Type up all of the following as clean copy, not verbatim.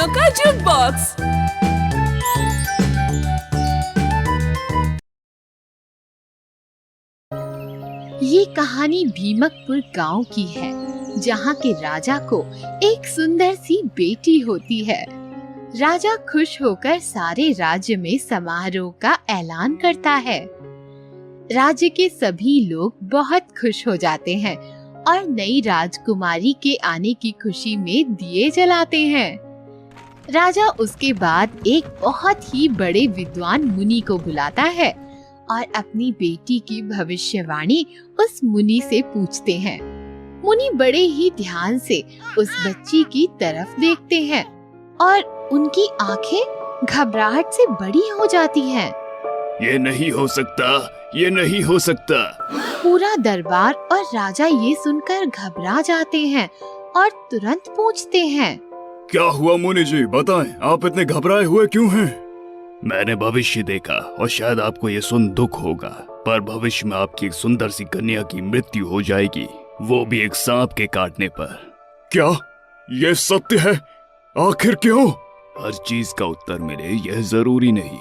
कहानियों का जुक बॉक्स। ये कहानी भीमकपुर गांव की है, जहाँ के राजा को एक सुंदर सी बेटी होती है। राजा खुश होकर सारे राज्य में समारोह का ऐलान करता है। राज्य के सभी लोग बहुत खुश हो जाते हैं और नई राजकुमारी के आने की खुशी में दिए जलाते हैं। राजा उसके बाद एक बहुत ही बड़े विद्वान मुनि को बुलाता है और अपनी बेटी की भविष्यवाणी उस मुनि से पूछते हैं। मुनि बड़े ही ध्यान से उस बच्ची की तरफ देखते हैं और उनकी आंखें घबराहट से बड़ी हो जाती हैं। ये नहीं हो सकता, ये नहीं हो सकता। पूरा दरबार और राजा ये सुनकर घबरा जाते हैं और तुरंत पूछते हैं, क्या हुआ मुनि जी, बताएं, आप इतने घबराए हुए क्यों हैं? मैंने भविष्य देखा और शायद आपको ये सुन दुख होगा, पर भविष्य में आपकी एक सुंदर सी कन्या की मृत्यु हो जाएगी, वो भी एक सांप के काटने पर। क्या ये सत्य है? आखिर क्यों? हर चीज का उत्तर मिले यह जरूरी नहीं,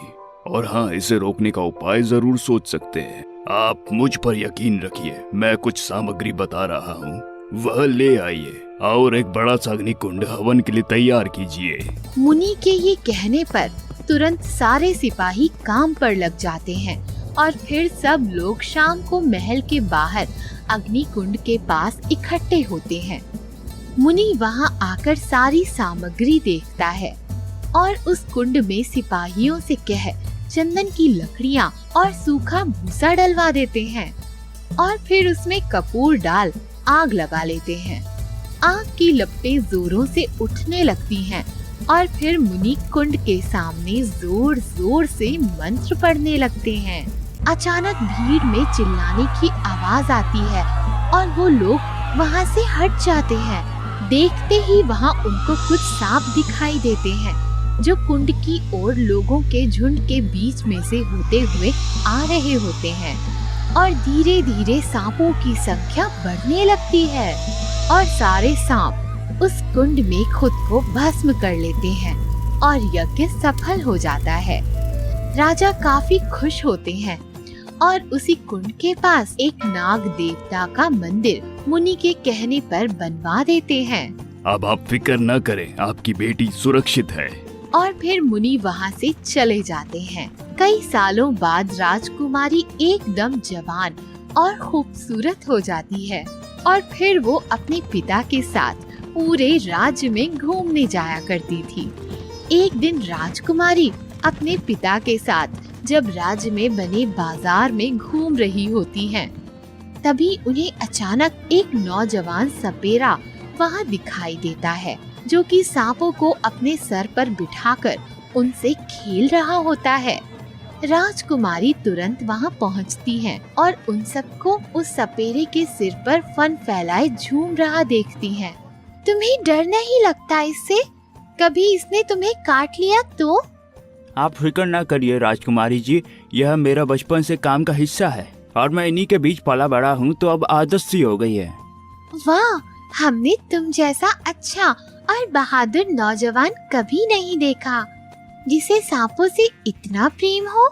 और हाँ, इसे रोकने का उपाय जरूर सोच सकते हैं। आप मुझ पर यकीन रखिए, मैं कुछ सामग्री बता रहा हूँ, वह ले आइए और एक बड़ा सा अग्निकुंड हवन के लिए तैयार कीजिए। मुनि के ये कहने पर तुरंत सारे सिपाही काम पर लग जाते हैं और फिर सब लोग शाम को महल के बाहर अग्निकुंड के पास इकट्ठे होते हैं। मुनि वहां आकर सारी सामग्री देखता है और उस कुंड में सिपाहियों से कह चंदन की लकड़ियां और सूखा भूसा डलवा देते हैं और फिर उसमें कपूर डाल आग लगा लेते हैं। आग की लपटें जोरों से उठने लगती हैं और फिर मुनि कुंड के सामने जोर जोर से मंत्र पढ़ने लगते हैं। अचानक भीड़ में चिल्लाने की आवाज आती है और वो लोग वहाँ से हट जाते हैं। देखते ही वहाँ उनको कुछ सांप दिखाई देते हैं जो कुंड की ओर लोगों के झुंड के बीच में से होते हुए आ रहे होते हैं और धीरे धीरे सांपों की संख्या बढ़ने लगती है और सारे सांप उस कुंड में खुद को भस्म कर लेते हैं और यज्ञ सफल हो जाता है। राजा काफी खुश होते हैं और उसी कुंड के पास एक नाग देवता का मंदिर मुनि के कहने पर बनवा देते हैं। अब आप फिक्र न करें, आपकी बेटी सुरक्षित है। और फिर मुनि वहाँ से चले जाते हैं। कई सालों बाद राजकुमारी एकदम जवान और खूबसूरत हो जाती है और फिर वो अपने पिता के साथ पूरे राज्य में घूमने जाया करती थी। एक दिन राजकुमारी अपने पिता के साथ जब राज्य में बने बाजार में घूम रही होती हैं, तभी उन्हें अचानक एक नौजवान सपेरा वहाँ दिखाई देता है जो कि सांपों को अपने सर पर बिठाकर उनसे खेल रहा होता है। राजकुमारी तुरंत वहां पहुंचती है और उन सबको उस सपेरे के सिर पर फन फैलाए झूम रहा देखती है। तुम्हें डर नहीं लगता इससे? कभी इसने तुम्हें काट लिया तो? आप फिक्र ना करिए राजकुमारी जी, यह मेरा बचपन से काम का हिस्सा है और मैं इन्हीं के बीच पला बड़ा हूँ, तो अब आदत सी हो गई है। वाह, हमने तुम जैसा अच्छा और बहादुर नौजवान कभी नहीं देखा जिसे सांपों से इतना प्रेम हो।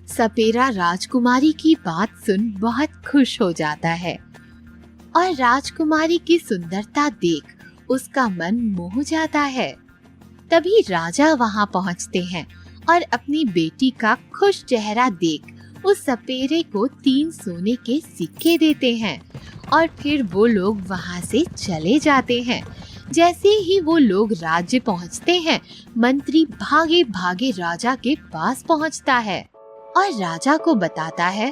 सपेरा राजकुमारी की बात सुन बहुत खुश हो जाता है और राजकुमारी की सुंदरता देख उसका मन मोह जाता है। तभी राजा वहां पहुंचते हैं और अपनी बेटी का खुश चेहरा देख उस सपेरे को 3 सोने के सिक्के देते हैं और फिर वो लोग वहां से चले जाते हैं। जैसे ही वो लोग राज्य पहुंचते हैं, मंत्री भागे भागे राजा के पास पहुंचता है और राजा को बताता है,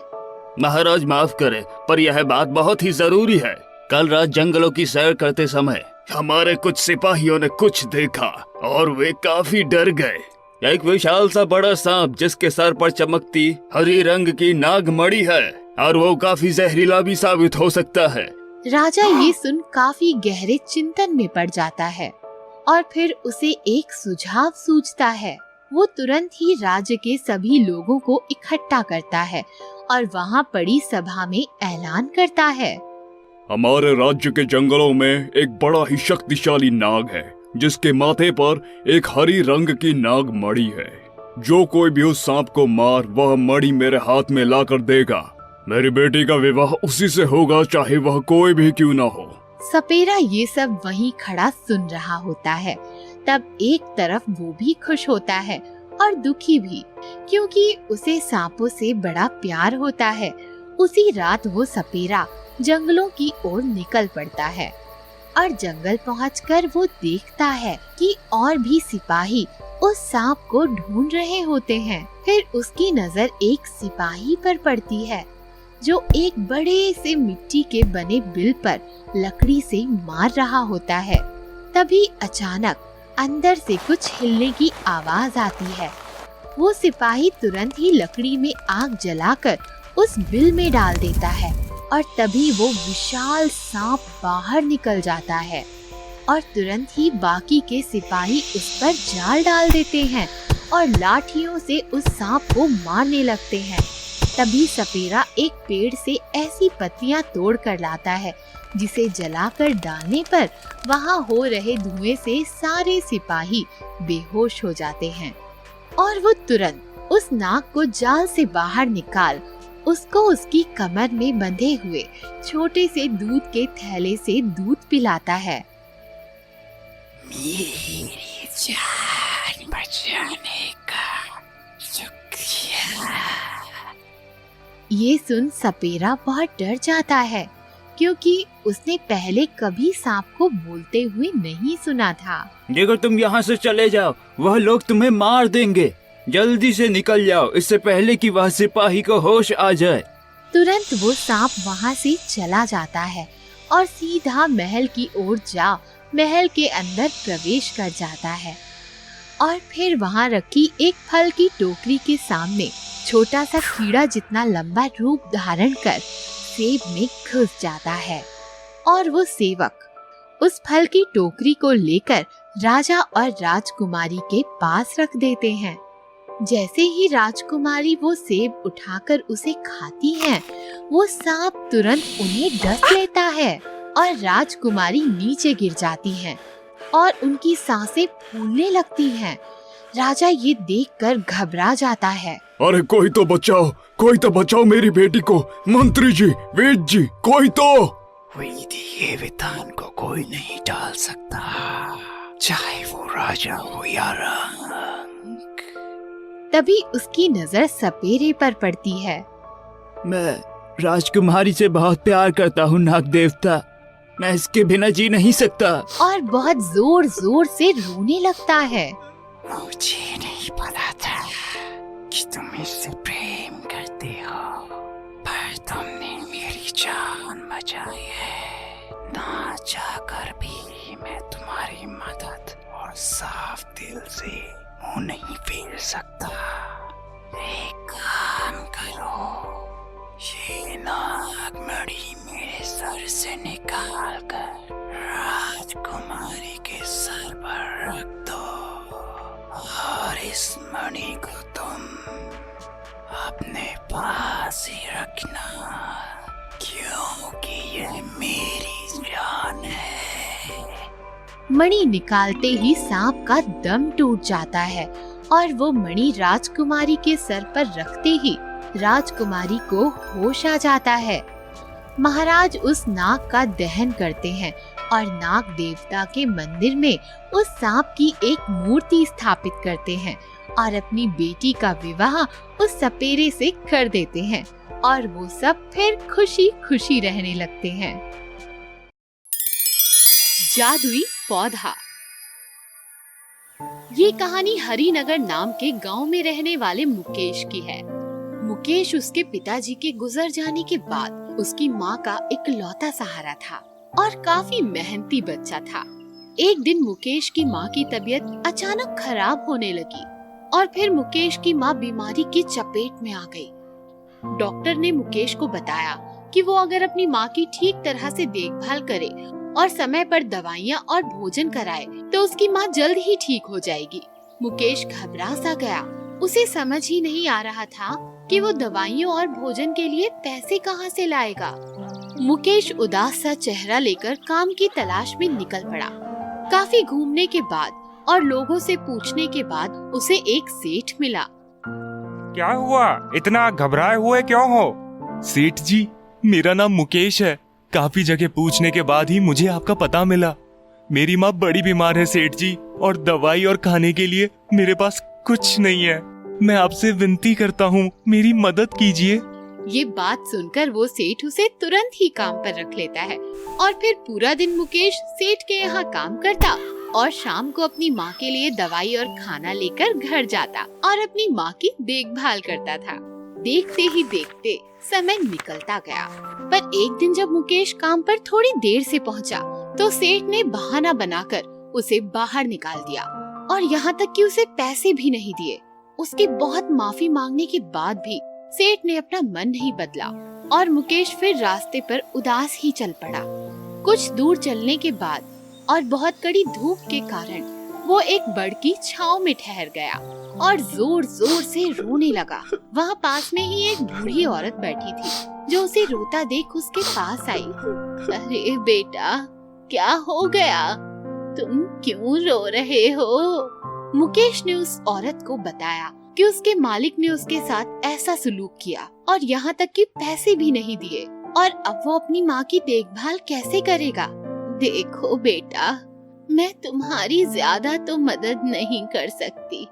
महाराज माफ करें, पर यह बात बहुत ही जरूरी है। कल रात जंगलों की सैर करते समय हमारे कुछ सिपाहियों ने कुछ देखा और वे काफी डर गए। एक विशाल सा बड़ा सांप जिसके सर पर चमकती हरी रंग की नाग मणि है और वो काफी जहरीला भी साबित हो सकता है। राजा ये सुन काफी गहरे चिंतन में पड़ जाता है और फिर उसे एक सुझाव सूझता है। वो तुरंत ही राज्य के सभी लोगों को इकट्ठा करता है और वहाँ पड़ी सभा में ऐलान करता है, हमारे राज्य के जंगलों में एक बड़ा ही शक्तिशाली नाग है जिसके माथे पर एक हरी रंग की नाग मणि है। जो कोई भी उस सांप को मार वह मणि मेरे हाथ में लाकर देगा। मेरी बेटी का विवाह उसी से होगा, चाहे वह कोई भी क्यों ना हो। सपेरा ये सब वहीं खड़ा सुन रहा होता है। तब एक तरफ वो भी खुश होता है और दुखी भी, क्योंकि उसे सांपों से बड़ा प्यार होता है। उसी रात वो सपेरा जंगलों की ओर निकल पड़ता है और जंगल पहुंचकर वो देखता है कि और भी सिपाही उस सांप को ढूंढ रहे होते हैं। फिर उसकी नजर एक सिपाही पर पड़ती है जो एक बड़े से मिट्टी के बने बिल पर लकड़ी से मार रहा होता है। तभी अचानक अंदर से कुछ हिलने की आवाज आती है। वो सिपाही तुरंत ही लकड़ी में आग जलाकर उस बिल में डाल देता है और तभी वो विशाल सांप बाहर निकल जाता है और तुरंत ही बाकी के सिपाही उस पर जाल डाल देते हैं और लाठियों से उस सांप को मारने लगते हैं। तभी सपेरा एक पेड़ से ऐसी पत्तियां तोड़ कर लाता है जिसे जलाकर डालने पर वहां हो रहे धुएं से सारे सिपाही बेहोश हो जाते हैं और वो तुरंत उस नाग को जाल से बाहर निकाल उसको उसकी कमर में बंधे हुए छोटे से दूध के थैले से दूध पिलाता है। मेरी जान बचाने का शुक्रिया। ये सुन सपेरा बहुत डर जाता है, क्योंकि उसने पहले कभी सांप को बोलते हुए नहीं सुना था। देखो, तुम यहाँ से चले जाओ, वह लोग तुम्हें मार देंगे। जल्दी से निकल जाओ, इससे पहले कि वह सिपाही को होश आ जाए। तुरंत वो सांप वहाँ से चला जाता है और सीधा महल की ओर जा महल के अंदर प्रवेश कर जाता है और फिर वहाँ रखी एक फल की टोकरी के सामने छोटा सा कीड़ा जितना लंबा रूप धारण कर सेब में घुस जाता है और वो सेवक उस फल की टोकरी को लेकर राजा और राजकुमारी के पास रख देते हैं। जैसे ही राजकुमारी वो सेब उठाकर उसे खाती है, वो सांप तुरंत उन्हें डस लेता है और राजकुमारी नीचे गिर जाती हैं और उनकी सांसें फूलने लगती हैं। राजा ये देखकर घबरा जाता है। अरे कोई तो बचाओ मेरी बेटी को। मंत्री जी, वैद्य जी, कोई तो। वैद्य विधान को कोई नहीं टाल सकता, चाहे वो राजा हो या रंक। तभी उसकी नजर सपेरे पर पड़ती है। मैं राजकुमारी से बहुत प्यार करता हूँ नाग देवता, मैं इसके बिना जी नहीं सकता। और बहुत जोर जोर से रोने लगता है। मुझे नहीं पता था कि तुम इससे प्रेम करते हो, पर तुमने मेरी जान बचाई है। ना चाहकर भी मैं तुम्हारी मदद और साफ दिल से मुंह नहीं फेर सकता। एक काम करो, ये नागमणि मेरे सर से निकाल कर राजकुमारी के सर पर रख दो और इस मणि को तुम अपने पास ही रखना, क्योंकि ये मेरी जान है। मणि निकालते ही सांप का दम टूट जाता है और वो मणि राजकुमारी के सर पर रखते ही राजकुमारी को होश आ जाता है। महाराज उस नाग का दहन करते हैं और नाग देवता के मंदिर में उस सांप की एक मूर्ति स्थापित करते हैं और अपनी बेटी का विवाह उस सपेरे से कर देते हैं और वो सब फिर खुशी खुशी रहने लगते हैं। जादुई पौधा। ये कहानी हरिनगर नाम के गांव में रहने वाले मुकेश की है। मुकेश उसके पिताजी के गुजर जाने के बाद उसकी माँ का इकलौता सहारा था और काफी मेहनती बच्चा था। एक दिन मुकेश की माँ की तबीयत अचानक खराब होने लगी और फिर मुकेश की माँ बीमारी की चपेट में आ गई। डॉक्टर ने मुकेश को बताया कि वो अगर अपनी माँ की ठीक तरह से देखभाल करे और समय पर दवाइयाँ और भोजन कराए तो उसकी माँ जल्द ही ठीक हो जाएगी। मुकेश घबरा सा गया। उसे समझ ही नहीं आ रहा था कि वो दवाइयों और भोजन के लिए पैसे कहाँ से लाएगा। मुकेश उदास सा चेहरा लेकर काम की तलाश में निकल पड़ा। काफी घूमने के बाद और लोगों से पूछने के बाद उसे एक सेठ मिला। क्या हुआ, इतना घबराए हुए क्यों हो? सेठ जी, मेरा नाम मुकेश है। काफी जगह पूछने के बाद ही मुझे आपका पता मिला। मेरी माँ बड़ी बीमार है सेठ जी, और दवाई और खाने के लिए मेरे पास कुछ नहीं है। मैं आपसे विनती करता हूँ, मेरी मदद कीजिए। ये बात सुनकर वो सेठ उसे तुरंत ही काम पर रख लेता है और फिर पूरा दिन मुकेश सेठ के यहाँ काम करता और शाम को अपनी माँ के लिए दवाई और खाना लेकर घर जाता और अपनी माँ की देखभाल करता था। देखते ही देखते समय निकलता गया, पर एक दिन जब मुकेश काम पर थोड़ी देर से पहुँचा तो सेठ ने बहाना बनाकर उसे बाहर निकाल दिया और यहाँ तक कि उसे पैसे भी नहीं दिए। उसकी बहुत माफी मांगने के बाद भी सेठ ने अपना मन नहीं बदला और मुकेश फिर रास्ते पर उदास ही चल पड़ा। कुछ दूर चलने के बाद और बहुत कड़ी धूप के कारण वो एक बड़ की छांव में ठहर गया और जोर जोर से रोने लगा। वहाँ पास में ही एक बूढ़ी औरत बैठी थी जो उसे रोता देख उसके पास आई। अरे बेटा, क्या हो गया? तुम क्यों रो रहे हो? मुकेश ने उस औरत को बताया कि उसके मालिक ने उसके साथ ऐसा सलूक किया और यहाँ तक कि पैसे भी नहीं दिए और अब वो अपनी माँ की देखभाल कैसे करेगा। देखो बेटा, मैं तुम्हारी ज्यादा तो मदद नहीं कर सकती।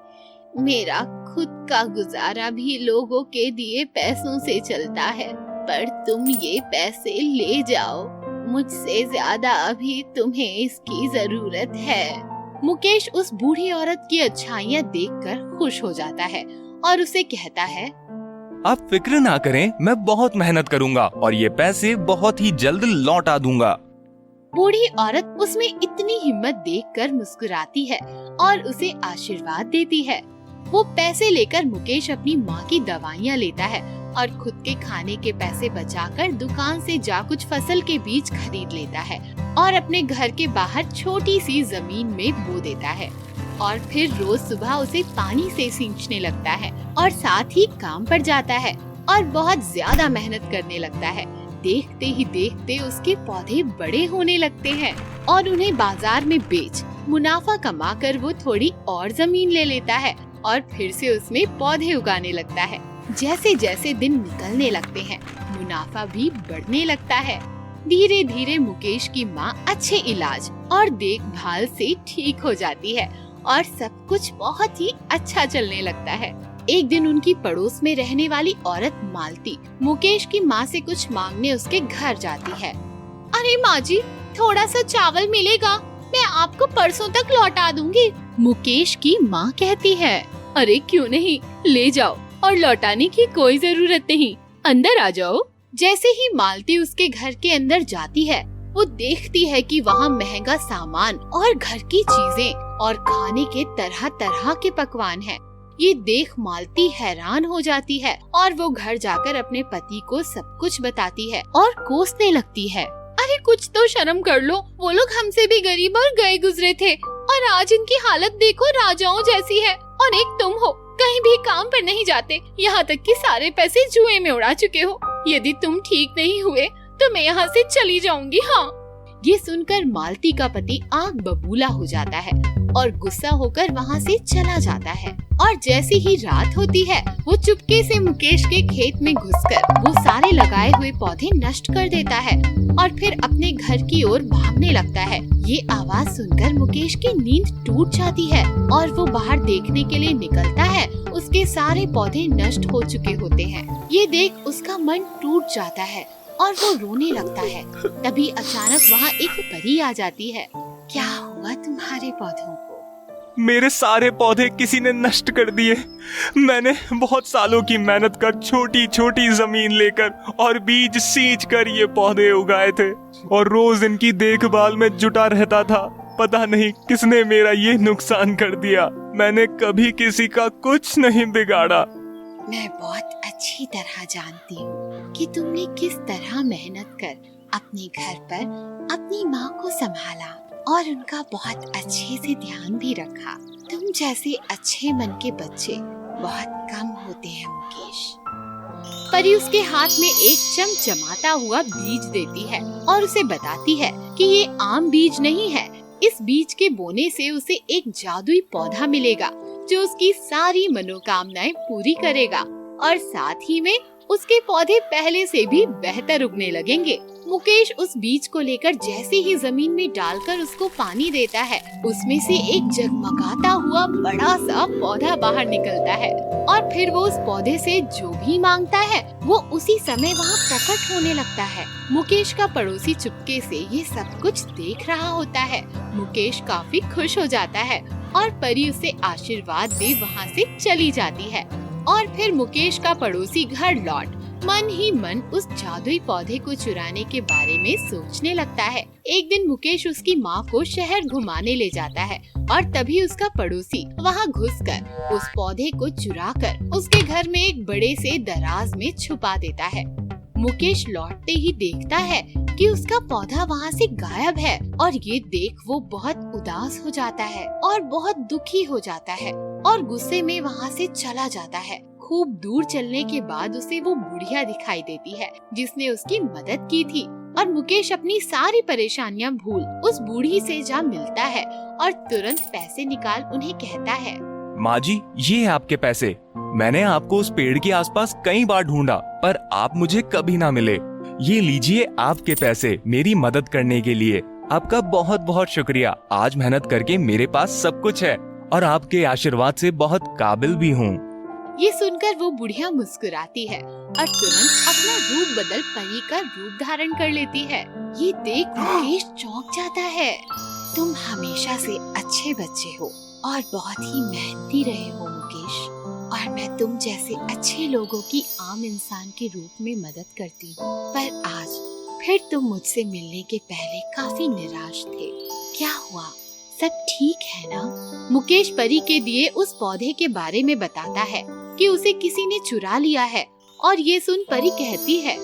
मेरा खुद का गुजारा भी लोगों के दिए पैसों से चलता है, पर तुम ये पैसे ले जाओ। मुझसे ज्यादा अभी तुम्हें इसकी जरूरत है। मुकेश उस बूढ़ी औरत की अच्छाइयाँ देखकर खुश हो जाता है और उसे कहता है, आप फिक्र ना करें, मैं बहुत मेहनत करूंगा और ये पैसे बहुत ही जल्द लौटा दूंगा। बूढ़ी औरत उसमें इतनी हिम्मत देखकर मुस्कुराती है और उसे आशीर्वाद देती है। वो पैसे लेकर मुकेश अपनी माँ की दवाइयाँ लेता है और खुद के खाने के पैसे बचाकर दुकान से जा कुछ फसल के बीज खरीद लेता है और अपने घर के बाहर छोटी सी जमीन में बो देता है और फिर रोज सुबह उसे पानी से सींचने लगता है और साथ ही काम पर जाता है और बहुत ज्यादा मेहनत करने लगता है। देखते ही देखते उसके पौधे बड़े होने लगते हैं और उन्हें बाजार में बेच मुनाफा कमाकर वो थोड़ी और जमीन ले लेता है और फिर से उसमें पौधे उगाने लगता है। जैसे जैसे दिन निकलने लगते हैं, मुनाफा भी बढ़ने लगता है। धीरे धीरे मुकेश की माँ अच्छे इलाज और देखभाल से ठीक हो जाती है और सब कुछ बहुत ही अच्छा चलने लगता है। एक दिन उनकी पड़ोस में रहने वाली औरत मालती मुकेश की माँ से कुछ मांगने उसके घर जाती है। अरे माँ जी, थोड़ा सा चावल मिलेगा? मैं आपको परसों तक लौटा दूंगी। मुकेश की माँ कहती है, अरे क्यों नहीं, ले जाओ और लौटाने की कोई जरूरत नहीं, अंदर आ जाओ। जैसे ही मालती उसके घर के अंदर जाती है, वो देखती है कि वहाँ महंगा सामान और घर की चीजें और खाने के तरह तरह के पकवान हैं। ये देख मालती हैरान हो जाती है और वो घर जाकर अपने पति को सब कुछ बताती है और कोसने लगती है। अरे कुछ तो शर्म कर लो, वो लोग हमसे भी गरीब और गए गुजरे थे और आज इनकी हालत देखो, राजाओं जैसी है। और एक तुम हो, कहीं भी काम पर नहीं जाते, यहाँ तक कि सारे पैसे जुए में उड़ा चुके हो। यदि तुम ठीक नहीं हुए तो मैं यहाँ से चली जाऊंगी। हाँ। ये सुनकर मालती का पति आग बबूला हो जाता है और गुस्सा होकर वहाँ से चला जाता है। और जैसे ही रात होती है, वो चुपके से मुकेश के खेत में घुसकर वो सारे लगाए हुए पौधे नष्ट कर देता है और फिर अपने घर की ओर भागने लगता है। ये आवाज सुनकर मुकेश की नींद टूट जाती है और वो बाहर देखने के लिए निकलता है। उसके सारे पौधे नष्ट हो चुके होते हैं। ये देख उसका मन टूट जाता है और वो रोने लगता है। तभी अचानक वहाँ एक परी आ जाती है। क्या हुआ तुम्हारे पौधों को? मेरे सारे पौधे किसी ने नष्ट कर दिए। मैंने बहुत सालों की मेहनत कर छोटी छोटी जमीन लेकर और बीज सींच कर ये पौधे उगाए थे और रोज इनकी देखभाल में जुटा रहता था। पता नहीं किसने मेरा ये नुकसान कर दिया। मैंने कभी किसी का कुछ नहीं बिगाड़ा। मैं बहुत अच्छी तरह जानती हूँ कि तुमने किस तरह मेहनत कर अपने घर पर अपनी माँ को संभाला और उनका बहुत अच्छे से ध्यान भी रखा। तुम जैसे अच्छे मन के बच्चे बहुत कम होते हैं मुकेश। परी उसके हाथ में एक चमचमाता हुआ बीज देती है और उसे बताती है कि ये आम बीज नहीं है, इस बीज के बोने से उसे एक जादुई पौधा मिलेगा जो उसकी सारी मनोकामनाएं पूरी करेगा और साथ ही में उसके पौधे पहले से भी बेहतर उगने लगेंगे। मुकेश उस बीज को लेकर जैसे ही जमीन में डालकर उसको पानी देता है, उसमें से एक जगमगाता हुआ बड़ा सा पौधा बाहर निकलता है और फिर वो उस पौधे से जो भी मांगता है वो उसी समय वहाँ प्रकट होने लगता है। मुकेश का पड़ोसी चुपके से ये सब कुछ देख रहा होता है। मुकेश काफी खुश हो जाता है और परी उसे आशीर्वाद दे वहाँ से चली जाती है और फिर मुकेश का पड़ोसी घर लौट मन ही मन उस जादुई पौधे को चुराने के बारे में सोचने लगता है। एक दिन मुकेश उसकी माँ को शहर घुमाने ले जाता है और तभी उसका पड़ोसी वहाँ घुसकर उस पौधे को चुराकर उसके घर में एक बड़े से दराज में छुपा देता है। मुकेश लौटते ही देखता है कि उसका पौधा वहाँ से गायब है और ये देख वो बहुत उदास हो जाता है और बहुत दुखी हो जाता है और गुस्से में वहाँ से चला जाता है। खूब दूर चलने के बाद उसे वो बुढ़िया दिखाई देती है जिसने उसकी मदद की थी और मुकेश अपनी सारी परेशानियाँ भूल उस बूढ़ी से जा मिलता है और तुरंत पैसे निकाल उन्हें कहता है, माँ जी, ये आपके पैसे। मैंने आपको उस पेड़ के आसपास कई बार ढूंढा पर आप मुझे कभी ना मिले। ये लीजिए आपके पैसे मेरी मदद करने के लिए। आपका बहुत बहुत शुक्रिया। आज मेहनत करके मेरे पास सब कुछ है और आपके आशीर्वाद से बहुत काबिल भी हूँ। ये सुनकर वो बुढ़िया मुस्कुराती है और तुरंत अपना रूप बदल परी का रूप धारण कर लेती है। ये देख मुकेश चौंक जाता है। तुम हमेशा से अच्छे बच्चे हो और बहुत ही मेहनती रहे हो मुकेश, और मैं तुम जैसे अच्छे लोगों की आम इंसान के रूप में मदद करती हूँ। पर आज फिर तुम मुझसे मिलने के पहले काफी निराश थे। क्या हुआ, सब ठीक है ना? मुकेश परी के दिए उस पौधे के बारे में बताता है कि उसे किसी ने चुरा लिया है और ये सुन परी कहती है,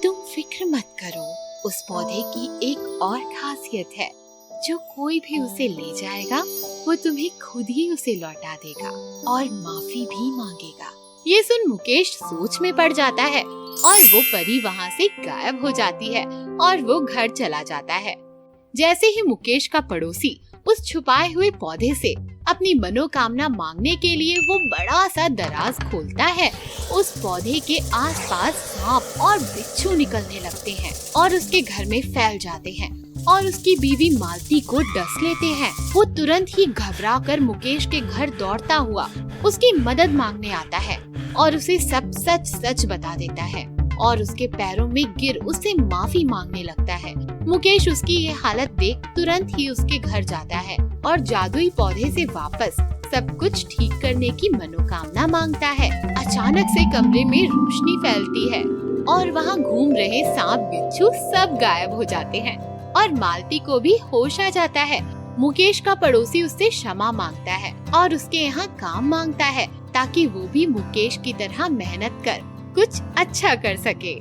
तुम फिक्र मत करो, उस पौधे की एक और खासियत है, जो कोई भी उसे ले जाएगा वो तुम्हें खुद ही उसे लौटा देगा और माफी भी मांगेगा। ये सुन मुकेश सोच में पड़ जाता है और वो परी वहाँ से गायब हो जाती है और वो घर चला जाता है। जैसे ही मुकेश का पड़ोसी उस छुपाए हुए पौधे से अपनी मनोकामना मांगने के लिए वो बड़ा सा दराज खोलता है, उस पौधे के आसपास सांप और बिच्छू निकलने लगते हैं और उसके घर में फैल जाते हैं और उसकी बीवी मालती को डस लेते हैं। वो तुरंत ही घबराकर मुकेश के घर दौड़ता हुआ उसकी मदद मांगने आता है और उसे सब सच सच बता देता है और उसके पैरों में गिर उससे माफी मांगने लगता है। मुकेश उसकी ये हालत देख तुरंत ही उसके घर जाता है और जादुई पौधे से वापस सब कुछ ठीक करने की मनोकामना मांगता है। अचानक से कमरे में रोशनी फैलती है और वहाँ घूम रहे सांप बिच्छू सब गायब हो जाते हैं और मालती को भी होश आ जाता है। मुकेश का पड़ोसी उससे क्षमा मांगता है और उसके यहाँ काम मांगता है ताकि वो भी मुकेश की तरह मेहनत कर कुछ अच्छा कर सके।